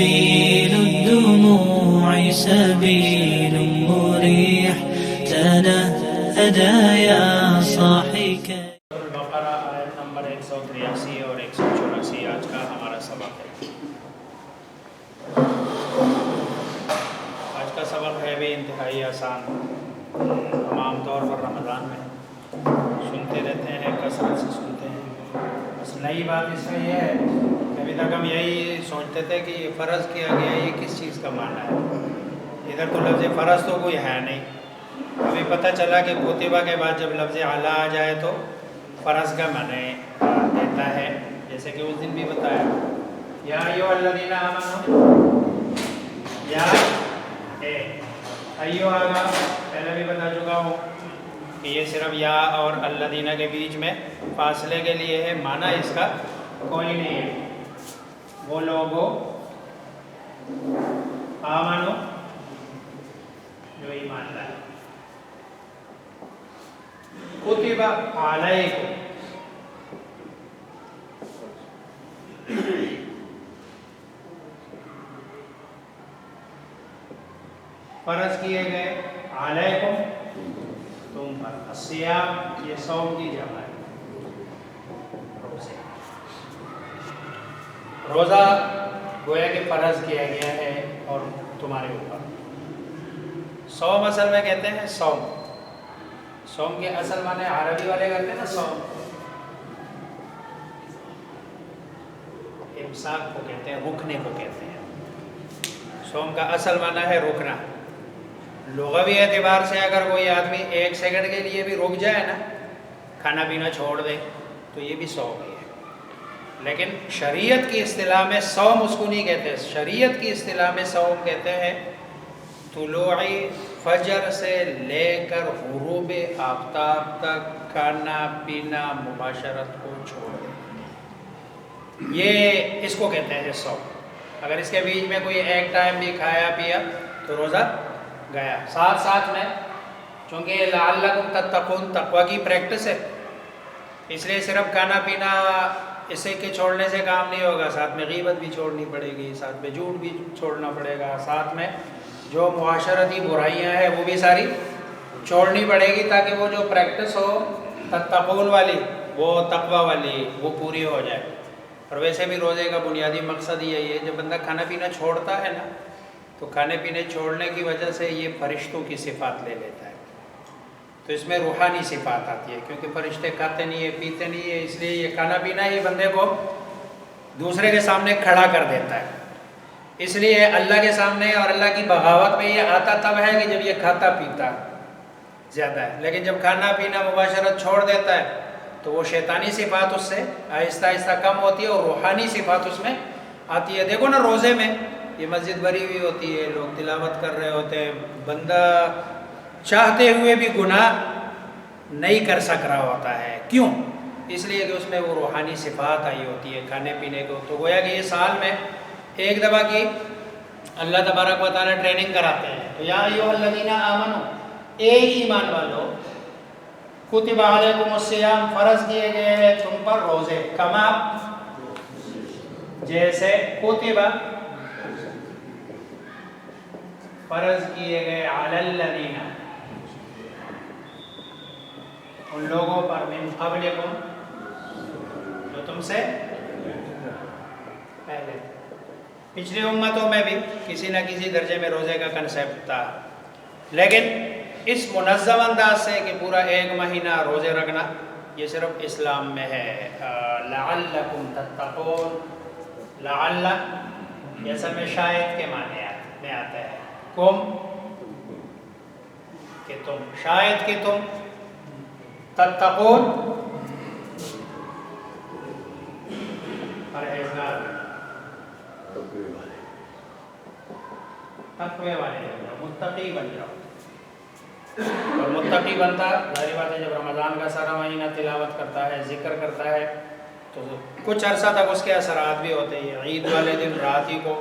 سبيل الدموع سبيل مريح تنهدى يا صاحي البقرہ آیت نمبر 183 اور 184 آج کا ہمارا سبق ہے۔ آج کا سبق ہے بھی انتہائی آسان، ہم عام طور پر رمضان میں سنتے رہتے ہیں، کثرت سے سنتے ہیں۔ بس نئی بات اس میں یہ ہے کہ ابھی تک ہم یہی سوچتے تھے کہ یہ فرض کیا گیا، یہ کس چیز کا معنی ہے۔ ادھر تو لفظ فرض تو کوئی ہے نہیں، ابھی پتہ چلا کہ کتبہ کے بعد جب لفظ اعلیٰ آ جائے تو فرض کا معنی دیتا ہے، جیسے کہ اس دن بھی بتایا یا ایھا الذین آمنوا، یا ایھا آگا پہلے بھی بتا چکا ہوں کہ یہ صرف یا اور الذین کے بیچ میں فاصلے کے لیے ہے، معنی اس کا کوئی نہیں ہے۔ وہ لوگوں آمنو جو ایمان لائے، کتب علیکم فرض کیے گئے، علیکم تم پر، الصیام یہ صوم کی جمع ہے، روزہ گویا کہ فرض کیا گیا ہے اور تمہارے اوپر۔ صوم اصل میں کہتے ہیں صوم، صوم کے اصل معنی عربی والے کہتے ہیں نا صوم، امساک کو کہتے ہیں، رکنے کو کہتے ہیں۔ صوم کا اصل معنی ہے رکنا۔ لغوی اعتبار سے اگر کوئی آدمی 1 سیکنڈ کے لیے بھی رک جائے نا، کھانا پینا چھوڑ دے، تو یہ بھی صوم ہی ہے۔ لیکن شریعت کی اصطلاح میں صوم اس کو نہیں کہتے، شریعت کی اصطلاح میں صوم کہتے ہیں طلوع فجر سے لے کر غروب آفتاب تک کھانا پینا مباشرت کو چھوڑ دیں، یہ اس کو کہتے ہیں صوم۔ اگر اس کے بیچ میں کوئی ایک ٹائم بھی کھایا پیا تو روزہ گیا۔ ساتھ ساتھ میں چونکہ لعلکم تتقون تقوی کی پریکٹس ہے، اس لیے صرف کھانا پینا اسے کے چھوڑنے سے کام نہیں ہوگا، ساتھ میں غیبت بھی چھوڑنی پڑے گی، ساتھ میں جھوٹ بھی چھوڑنا پڑے گا، ساتھ میں جو معاشرتی برائیاں ہیں وہ بھی ساری چھوڑنی پڑے گی، تاکہ وہ جو پریکٹس ہو تتقون والی، وہ تقوی والی، وہ پوری ہو جائے۔ اور ویسے بھی روزے کا بنیادی مقصد یہی ہے، جب بندہ کھانا پینا چھوڑتا ہے نا، تو کھانے پینے چھوڑنے کی وجہ سے یہ فرشتوں کی صفات لے لیتا ہے، تو اس میں روحانی صفات آتی ہے، کیونکہ فرشتے کھاتے نہیں ہیں پیتے نہیں ہیں، اس لیے یہ کھانا پینا یہ بندے کو دوسرے کے سامنے کھڑا کر دیتا ہے۔ اس لیے اللہ کے سامنے اور اللہ کی بغاوت میں یہ آتا تب ہے کہ جب یہ کھاتا پیتا زیادہ ہے، لیکن جب کھانا پینا مباشرت چھوڑ دیتا ہے تو وہ شیطانی صفات اس سے آہستہ آہستہ کم ہوتی ہے اور روحانی صفات اس میں آتی ہے۔ دیکھو نا روزے میں یہ مسجد بھری ہوئی ہوتی ہے، لوگ تلاوت کر رہے ہوتے ہیں، بندہ چاہتے ہوئے بھی گناہ نہیں کر سک رہا ہوتا ہے، کیوں؟ اس لیے کہ اس میں وہ روحانی صفات آئی ہوتی ہے کھانے پینے کو۔ تو گویا کہ یہ سال میں ایک دفعہ کی اللہ تبارک و تعالیٰ ٹریننگ کراتے ہیں۔ تو یا ایھا الذین آمنوا، اے ایمان والو، کتب علیکم الصیام، فرض کیے گئے ہیں تم پر روزے، کما جیسے کتب فرض کیے گئے علی الذین ان لوگوں پر، من قبلکم جو تم سے پہلے، پچھلی امتوں میں بھی کسی نہ کسی درجے میں روزے کا کنسیپٹ تھا، لیکن اس منظم انداز سے کہ پورا 1 مہینہ روزے رکھنا، یہ صرف اسلام میں ہے۔ لعلکم تتقون، لعل یہ اصل میں شاید کے معنی میں آتا ہے، کم کہ تم، شاید کہ تم، تتقون پرہیزگار، تقوی والے بن جاؤ، متقی بن جاؤ۔ اور متقی بنتا ظاہر بات ہے جب رمضان کا سارا مہینہ تلاوت کرتا ہے، ذکر کرتا ہے، تو کچھ عرصہ تک اس کے اثرات بھی ہوتے ہیں۔ عید والے دن رات ہی کو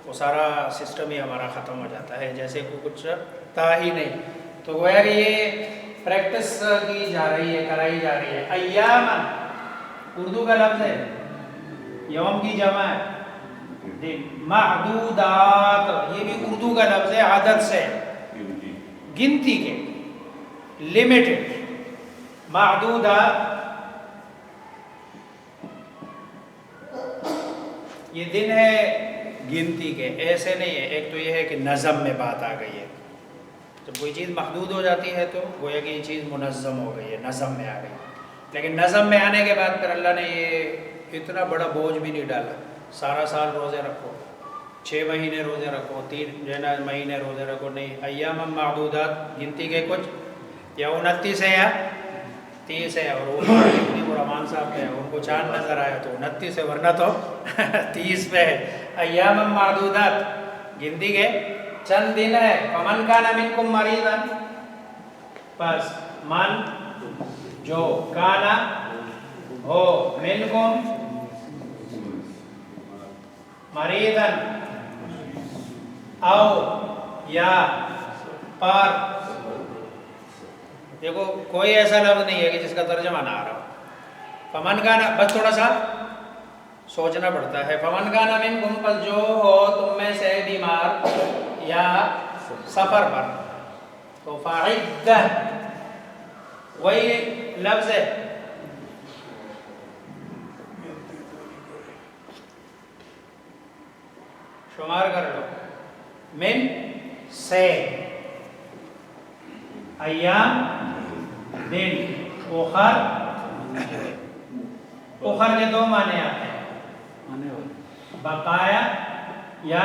وہ سارا سسٹم ہی ہمارا ختم ہو جاتا ہے، جیسے کچھ تھا ہی نہیں۔ تو گویا کہ یہ پریکٹس کی جا رہی ہے، کرائی جا رہی ہے۔ ایامن اردو کا لفظ ہے، یوم کی جمع ہے، دن. معدودات یہ بھی اردو کا لفظ ہے، عدد سے، گنتی کے، لمیٹڈ. معدودات یہ دن ہے گنتی کے، ایسے نہیں ہے. ایک تو یہ ہے کہ نظم میں بات آ گئی ہے، جب کوئی چیز محدود ہو جاتی ہے تو گویا کہ یہ چیز منظم ہو گئی ہے، نظم میں آ گئی. لیکن نظم میں آنے کے بعد پھر اللہ نے یہ اتنا بڑا بوجھ بھی نہیں ڈالا. سارا سال روزے رکھو، 6 مہینے روزے رکھو، 3 مہینے روزے رکھو، نہیں. ایام معدودات گنتی کے کچھ، یا 29 ہے یا 30 ہے. اور وہ رحمان صاحب ہے، ان کو چاند نظر آیا تو 29 ہے، ورنہ تو 30 پہ ہے. ایام معدودات گنتی کے چند دن ہے. فمن کان منکم مریضا، پس من جو کانا ہو منکم مریضا او یا پر. دیکھو کوئی ایسا لفظ نہیں ہے کہ جس کا ترجمہ نہ آ رہا ہو. فمن کانا، بس تھوڑا سا سوچنا پڑتا ہے. فمن کانا منکم، پس جو ہو تم میں سے بیمار یا سفر پر، تو فعدہ وہی لفظ ہے. شمار کر لو. من سے، ایام دن، اخر. اخر کے 2 معنی آتے ہیں، بقایا یا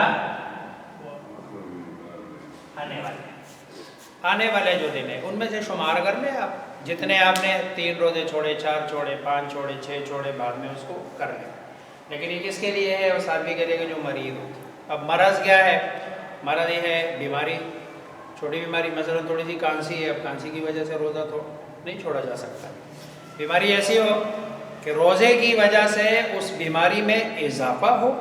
آنے والے جو دن ہیں ان میں سے شمار کر لیں آپ. جتنے آپ نے 3 روزے چھوڑے، 4 چھوڑے، 5 چھوڑے، 6 چھوڑے، بعد میں اس کو کر لیں. لیکن یہ کس کے لیے ہے؟ اس آدمی کے لیے کہ جو مریض ہو. اب مرض کیا ہے؟ مرض یہ ہے بیماری، چھوٹی بیماری، مثلا تھوڑی سی کھانسی ہے، اب کھانسی کی وجہ سے روزہ تو نہیں چھوڑا جا سکتا. بیماری ایسی ہو کہ روزے کی وجہ سے اس بیماری میں اضافہ ہو،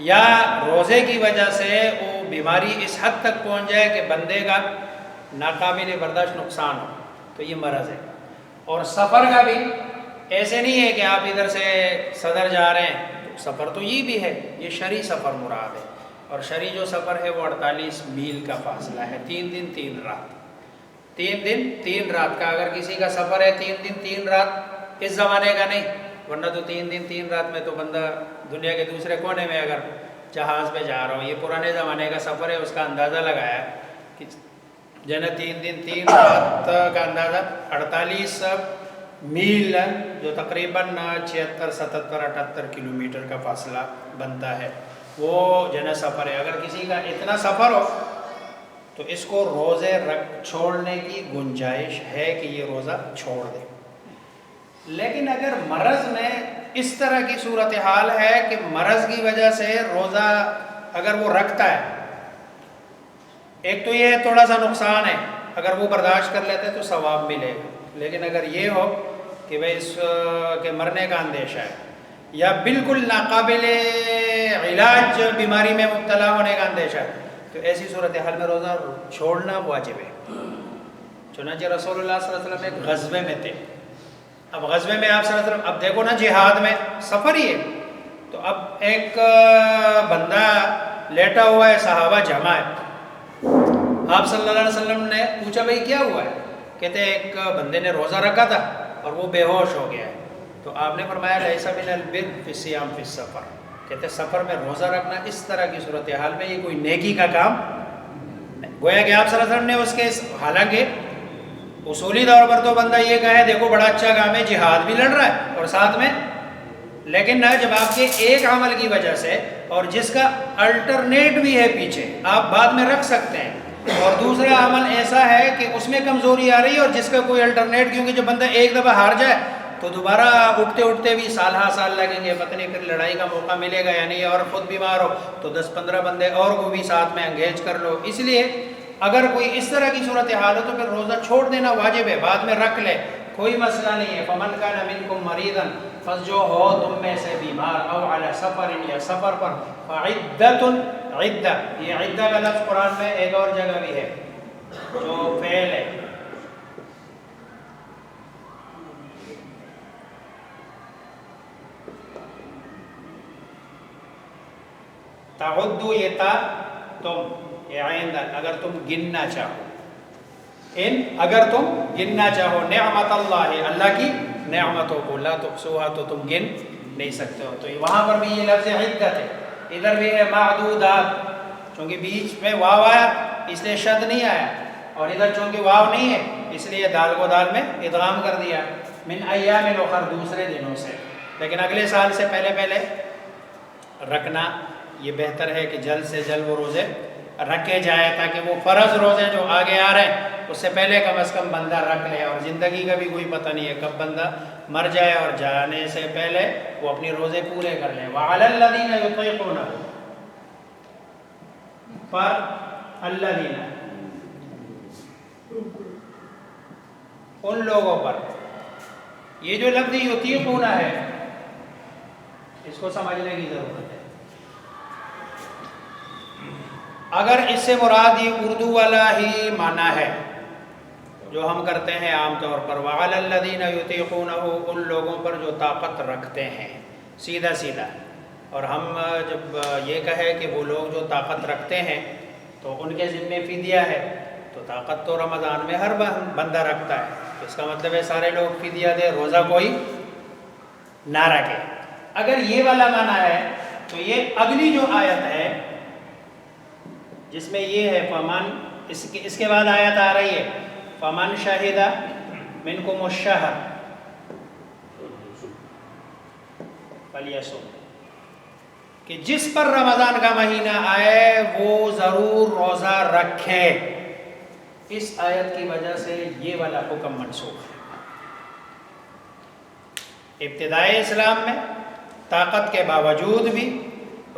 یا روزے کی وجہ سے وہ بیماری اس حد تک پہنچ جائے کہ بندے کا ناقابل برداشت نقصان ہو، تو یہ مرض ہے. اور سفر کا بھی ایسے نہیں ہے کہ آپ ادھر سے صدر جا رہے ہیں، تو سفر تو یہ بھی ہے، یہ شرعی سفر مراد ہے. اور شرعی جو سفر ہے وہ 48 میل کا فاصلہ ہے، 3 دن 3 رات. 3 دن 3 رات کا اگر کسی کا سفر ہے 3 دن 3 رات، اس زمانے کا نہیں، ورنہ تو 3 دن 3 رات میں تو بندہ دنیا کے دوسرے کونے میں اگر جہاز پہ جا رہا ہو. یہ پرانے زمانے کا سفر ہے، اس کا اندازہ لگایا کہ جنہیں 3 دن 3 رات کا اندازہ 48 میل، جو تقریباً 76 77 78 کلومیٹر کا فاصلہ بنتا ہے، وہ جنہیں سفر ہے. اگر کسی کا اتنا سفر ہو تو اس کو روزے چھوڑنے کی گنجائش ہے کہ یہ روزہ چھوڑ دے. لیکن اگر مرض میں اس طرح کی صورتحال ہے کہ مرض کی وجہ سے روزہ اگر وہ رکھتا ہے، ایک تو یہ تھوڑا سا نقصان ہے، اگر وہ برداشت کر لیتے تو ثواب ملے گا. لیکن اگر یہ ہو کہ بھئی اس کے مرنے کا اندیشہ ہے، یا بالکل ناقابل علاج بیماری میں مبتلا ہونے کا اندیشہ ہے، تو ایسی صورتحال میں روزہ چھوڑنا واجب ہے. چنانچہ رسول اللہ صلی اللہ علیہ وسلم ایک غزوے میں تھے. اب غزوے میں آپ صلی اللہ علیہ وسلم، اب دیکھو نا جہاد میں سفر ہی ہے، تو اب ایک بندہ لیٹا ہوا ہے، صحابہ جمع ہے. آپ صلی اللہ علیہ وسلم نے پوچھا بھئی کیا ہوا ہے؟ کہتے ایک بندے نے روزہ رکھا تھا اور وہ بے ہوش ہو گیا ہے. تو آپ نے فرمایا لیس من البر فی الصیام فی السفر. کہتے سفر میں روزہ رکھنا اس طرح کی صورتحال میں یہ کوئی نیکی کا کام نہیں. گویا کہ آپ صلی اللہ علیہ وسلم نے اس کے، حالانکہ اصولی طور پر تو بندہ یہ کہے دیکھو بڑا اچھا کام ہے، جہاد بھی لڑ رہا ہے اور ساتھ میں، لیکن نہ جب آپ کے ایک عمل کی وجہ سے، اور جس کا الٹرنیٹ بھی ہے پیچھے، آپ بعد میں رکھ سکتے ہیں، اور دوسرا عمل ایسا ہے کہ اس میں کمزوری آ رہی ہے اور جس کا کوئی الٹرنیٹ، کیونکہ جب بندہ ایک دفعہ ہار جائے تو دوبارہ اٹھتے اٹھتے بھی سال ہا سال لگیں گے، پتہ نہیں پھر لڑائی کا موقع ملے گا یا نہیں. اور خود بیمار ہو تو 10-15 بندے اور کو بھی ساتھ میں انگیج کر لو. اس لیے اگر کوئی اس طرح کی صورتحال ہو تو پھر روزہ چھوڑ دینا واجب ہے، بعد میں رکھ لے، کوئی مسئلہ نہیں ہے. فمن کان منکم مریضا، پس جو ہو تم میں سے بیمار، او علی سفر، یا سفر پر، فعدۃ، عدہ، یہ عدہ کا لفظ قرآن میں ایک اور جگہ بھی ہے جو فعل ہے. تعدو یہ تا تم، یہ عین دال، اگر تم گننا چاہو، اگر تم گننا چاہو نعمت اللہ، اللہ کی نعمتوں کو، لا تحصوها تو تم گن نہیں سکتے ہو. تو وہاں پر بھی یہ لفظ عدت ہے، ادھر بھی ہے معدودات، چونکہ بیچ میں واو آیا اس لیے شد نہیں آیا، اور ادھر چونکہ واو نہیں ہے اس لیے دال کو دال میں ادغام کر دیا. من ایام الاخر، دوسرے دنوں سے، لیکن اگلے سال سے پہلے رکھنا یہ بہتر ہے کہ جلد سے جلد وہ روزے رکھے جائے، تاکہ وہ فرض روزے جو آگے آ رہے ہیں اس سے پہلے کم از کم بندہ رکھ لے. اور زندگی کا بھی کوئی پتہ نہیں ہے کب بندہ مر جائے، اور جانے سے پہلے وہ اپنی روزے پورے کر لے. وعلی الذین یطیقونہ، پر الذین، ان لوگوں پر. یہ جو لفظ یطیقونہ ہے اس کو سمجھنے کی ضرورت ہے. اگر اس سے مراد یہ اردو والا ہی معنی ہے جو ہم کرتے ہیں عام طور پر، وعلی الذین یطیقونہ، ان لوگوں پر جو طاقت رکھتے ہیں، سیدھا سیدھا. اور ہم جب یہ کہے کہ وہ لوگ جو طاقت رکھتے ہیں تو ان کے ذمے فدیہ ہے، تو طاقت تو رمضان میں ہر بندہ رکھتا ہے، اس کا مطلب ہے سارے لوگ فدیہ دے، روزہ کوئی نہ رکھے. اگر یہ والا معنی ہے تو یہ اگلی جو آیت ہے جس میں یہ ہے فمن، اس کے بعد آیت آ رہی ہے فمن شہد منکم الشہر فلیصم، کہ جس پر رمضان کا مہینہ آئے وہ ضرور روزہ رکھے. اس آیت کی وجہ سے یہ والا حکم منسوخ ہے. ابتدائی اسلام میں طاقت کے باوجود بھی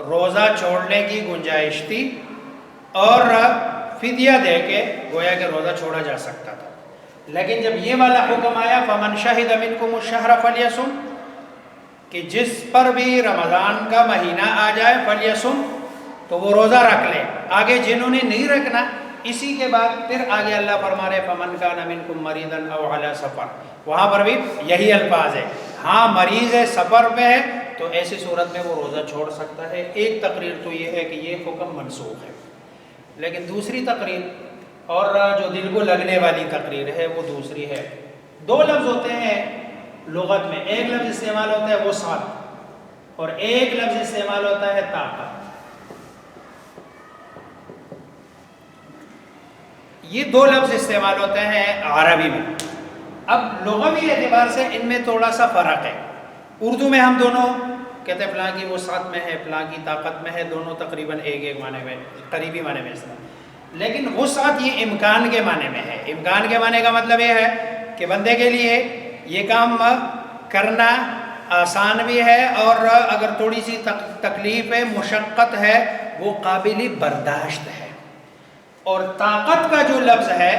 روزہ چھوڑنے کی گنجائش تھی، اور فدیہ دے کے گویا کہ روزہ چھوڑا جا سکتا تھا. لیکن جب یہ والا حکم آیا فمن شہد منکم الشہر فلیصم، کہ جس پر بھی رمضان کا مہینہ آ جائے فلیصم، تو وہ روزہ رکھ لے. آگے جنہوں نے نہیں رکھنا، اسی کے بعد پھر آگے اللہ فرما رہے فمن کان منکم مریضا او علی سفر، وہاں پر بھی یہی الفاظ ہے. ہاں مریض ہے، سفر پہ ہے، تو ایسی صورت میں وہ روزہ چھوڑ سکتا ہے. ایک تقریر تو یہ ہے کہ یہ حکم منسوخ ہے. لیکن دوسری تقریر، اور جو دل کو لگنے والی تقریر ہے، وہ دوسری ہے. دو لفظ ہوتے ہیں لغت میں، ایک لفظ استعمال ہوتا ہے وسعت، اور ایک لفظ استعمال ہوتا ہے طاقت. یہ دو لفظ استعمال ہوتے ہیں عربی میں. اب لغوی اعتبار سے ان میں تھوڑا سا فرق ہے. اردو میں ہم دونوں کہتے ہیں فلاں کی وسعت میں ہے، فلاں کی طاقت میں ہے، دونوں تقریباً ایک معنی میں، قریبی معنی میں استعمال. لیکن وسعت یہ امکان کے معنی میں ہے. امکان کے معنی کا مطلب یہ ہے کہ بندے کے لیے یہ کام کرنا آسان بھی ہے، اور اگر تھوڑی سی تکلیف ہے، مشقت ہے، وہ قابل برداشت ہے. اور طاقت کا جو لفظ ہے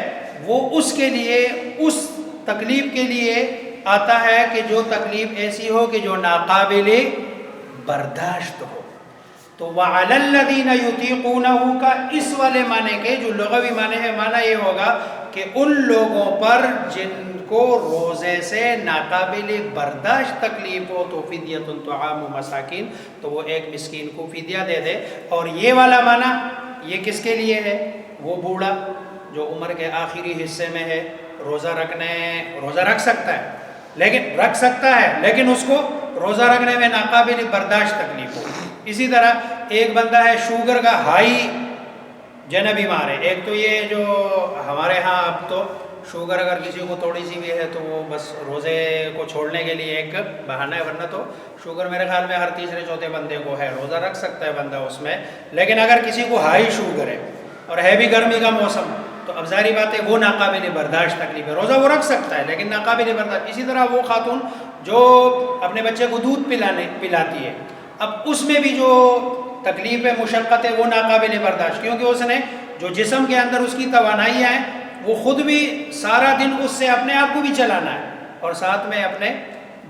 وہ اس کے لیے، اس تکلیف کے لیے آتا ہے کہ جو تکلیف ایسی ہو کہ جو ناقابل برداشت ہو. تو وَعَلَى الَّذِينَ يُطِيقُونَهُ کا اس والے معنی کے جو لغوی معنی ہے، معنی یہ ہوگا کہ ان لوگوں پر جن کو روزے سے ناقابل برداشت تکلیف ہو تو فدیۃ طعام مساکین، تو وہ ایک مسکین کو فدیہ دے دے. اور یہ والا معنی یہ کس کے لیے ہے؟ وہ بوڑھا جو عمر کے آخری حصے میں ہے، روزہ رکھ سکتا ہے لیکن اس کو روزہ رکھنے میں ناقابل برداشت تکلیف ہو. اسی طرح ایک بندہ ہے شوگر کا ہائی جنہ بیمار ہے. ایک تو یہ جو ہمارے ہاں اب تو شوگر اگر کسی کو تھوڑی سی بھی ہے تو وہ بس روزے کو چھوڑنے کے لیے ایک بہانہ ہے، ورنہ تو شوگر میرے خیال میں ہر تیسرے چوتھے بندے کو ہے، روزہ رکھ سکتا ہے بندہ اس میں. لیکن اگر کسی کو ہائی شوگر ہے اور ہے بھی گرمی کا موسم، تو اب ظاہری بات ہے وہ ناقابل برداشت تکلیف ہے، روزہ وہ رکھ سکتا ہے لیکن ناقابل برداشت. اسی طرح وہ خاتون جو اپنے بچے کو دودھ پلاتی ہے، اب اس میں بھی جو تکلیف ہے، مشقت ہے، وہ ناقابل برداشت، کیونکہ اس نے جو جسم کے اندر اس کی توانائیاں ہیں وہ خود بھی سارا دن اس سے اپنے آپ کو بھی چلانا ہے اور ساتھ میں اپنے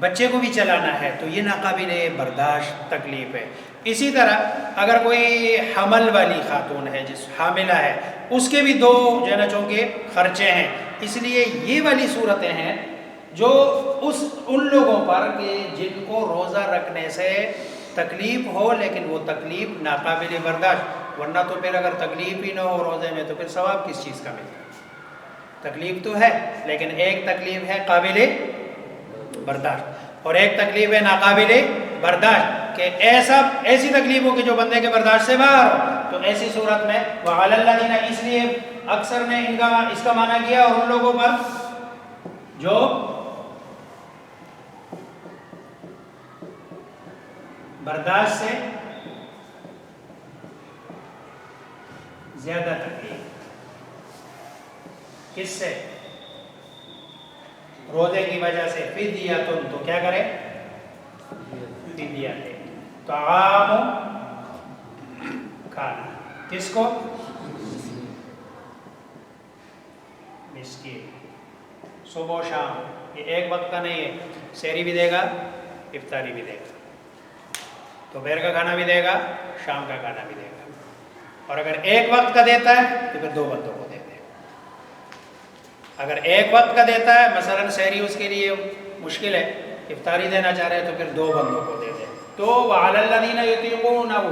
بچے کو بھی چلانا ہے، تو یہ ناقابل برداشت تکلیف ہے. اسی طرح اگر کوئی حمل والی خاتون ہے، جس حاملہ ہے، اس کے بھی دو جو ہے نا چونکہ خرچے ہیں. اس لیے یہ والی صورتیں ہیں جو ان لوگوں پر کہ جن کو روزہ رکھنے سے تکلیف ہو لیکن وہ تکلیف ناقابل برداشت، ورنہ تو پھر اگر تکلیف ہی نہ ہو روزے میں تو پھر ثواب کس چیز کا ملتا ہے؟ تکلیف تو ہے لیکن ایک تکلیف ہے قابل برداشت اور ایک تکلیف ہے ناقابل برداشت، کہ ایسی تکلیف ہو کہ جو بندے کے برداشت سے باہر ہو، تو ایسی صورت میں وَعَلَى الَّذِينَ، اس لیے اکثر نے اس کا معنی کیا اور ان لوگوں پر جو برداشت سے زیادہ تکلیف، کس سے؟ روزے کی وجہ سے، فدیۃ، تو کیا کرے؟ فدیہ دے، طعام کھانا، کس کو؟ مسکین، صبح و شام، یہ ایک وقت کا نہیں ہے، سحری بھی دے گا افطاری بھی دے گا، دوپہر کا کھانا بھی دے گا شام کا کھانا بھی دے گا، اور اگر ایک وقت کا دیتا ہے تو پھر 2 بندوں کو دے دے، اگر ایک وقت کا دیتا ہے مثلا سحری اس کے لیے مشکل ہے، افطاری دینا چاہ رہے ہیں تو پھر 2 بندوں کو دے دے۔ تو وَعَلَى الَّذِينَ يُطِيقُونَهُ،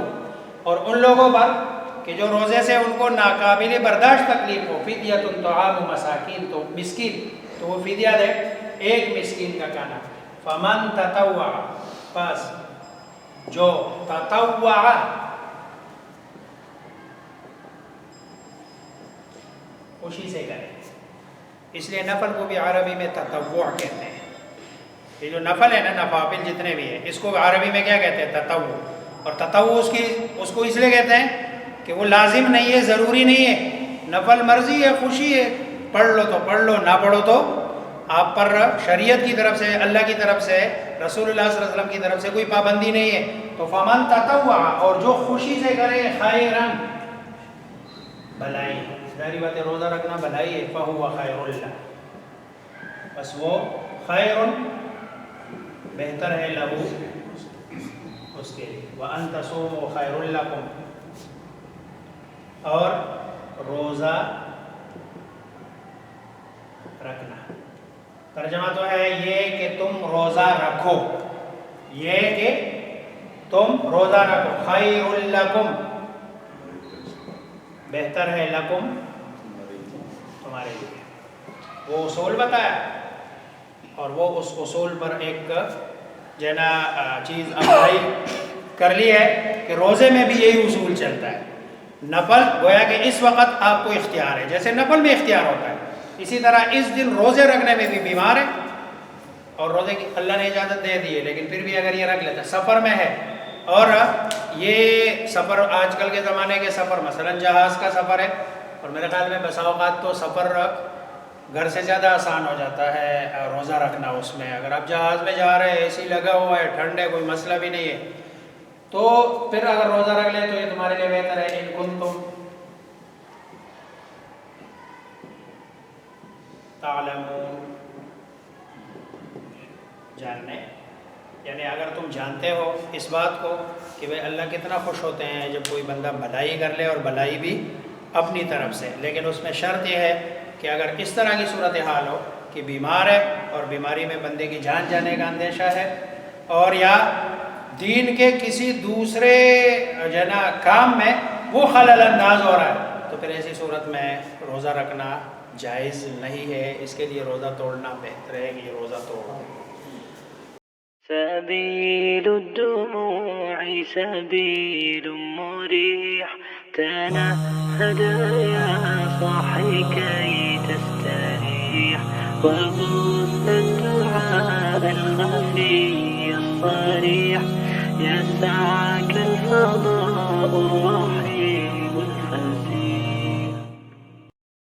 اور ان لوگوں پر کہ جو روزے سے ان کو ناقابل برداشت تکلیف ہو، فدیۃ طعام مساکین، تو مسکین، تو وہ فدیہ دے ایک مسکین کا کھانا، فمن تطوع، پس جو تطوع، خوشی سے کرے، اس لیے نفل کو بھی عربی میں تطوع کہتے ہیں، یہ جو نفل ہے نا، نوافل جتنے بھی ہیں، اس کو عربی میں کیا کہتے ہیں؟ تطوع، اور تطوع اس کو اس لیے کہتے ہیں کہ وہ لازم نہیں ہے، ضروری نہیں ہے، نفل مرضی ہے، خوشی ہے، پڑھ لو تو پڑھ لو، نہ پڑھو تو آپ پر شریعت کی طرف سے، اللہ کی طرف سے، رسول اللہ صلی اللہ علیہ وسلم کی طرف سے کوئی پابندی نہیں ہے۔ تو فمن تطوع، اور جو خوشی سے کرے، خیرن، بھلائی، ظاہری بات ہے روزہ رکھنا بھلائی ہے، فہو خیر اللہ، بس وہ خیر، بہتر ہے، لہو، اس کے لیے، وَأَن تَصُومُوا خَيْرٌ لَكُمْ، اور روزہ رکھنا، ترجمہ تو ہے یہ کہ تم روزہ رکھو، یہ کہ تم روزہ رکھو، خَيْرٌ لَكُمْ، بہتر ہے، لَكُمْ، تمہارے لیے، وہ اصول بتایا، اور وہ اس اصول پر ایک جنا چیز اپلائی کر لی ہے کہ روزے میں بھی یہی اصول چلتا ہے، نفل گویا کہ اس وقت آپ کو اختیار ہے، جیسے نفل میں اختیار ہوتا ہے، اسی طرح اس دن روزے رکھنے میں بھی بیمار ہے اور روزے کی اللہ نے اجازت دے دی ہے، لیکن پھر بھی اگر یہ رکھ لیتا ہے، سفر میں ہے، اور یہ سفر آج کل کے زمانے کے سفر مثلا جہاز کا سفر ہے، اور میرے خیال میں بسا اوقات تو سفر گھر سے زیادہ آسان ہو جاتا ہے روزہ رکھنا، اس میں اگر آپ جہاز میں جا رہے ہیں، اے سی لگا ہوا ہے، ٹھنڈ ہے، کوئی مسئلہ بھی نہیں ہے، تو پھر اگر روزہ رکھ لیں تو یہ تمہارے لیے بہتر ہے، ان کنتم تعلمون، جاننے، یعنی اگر تم جانتے ہو اس بات کو کہ بھئی اللہ کتنا خوش ہوتے ہیں جب کوئی بندہ بھلائی کر لے، اور بھلائی بھی اپنی طرف سے، لیکن اس میں شرط یہ ہے کہ اگر اس طرح کی صورتحال ہو کہ بیمار ہے اور بیماری میں بندے کی جان جانے کا اندیشہ ہے، اور یا دین کے کسی دوسرے کام میں وہ خلل انداز ہو رہا ہے، تو پھر ایسی صورت میں روزہ رکھنا جائز نہیں ہے، اس کے لیے روزہ توڑنا بہتر ہے کہ یہ روزہ توڑو۔ سبيل الدموع سبيل مريح، تنهد يا صاحي كي تستريح، وبث الدعاء الخفي الصريح، يسعك الفضاء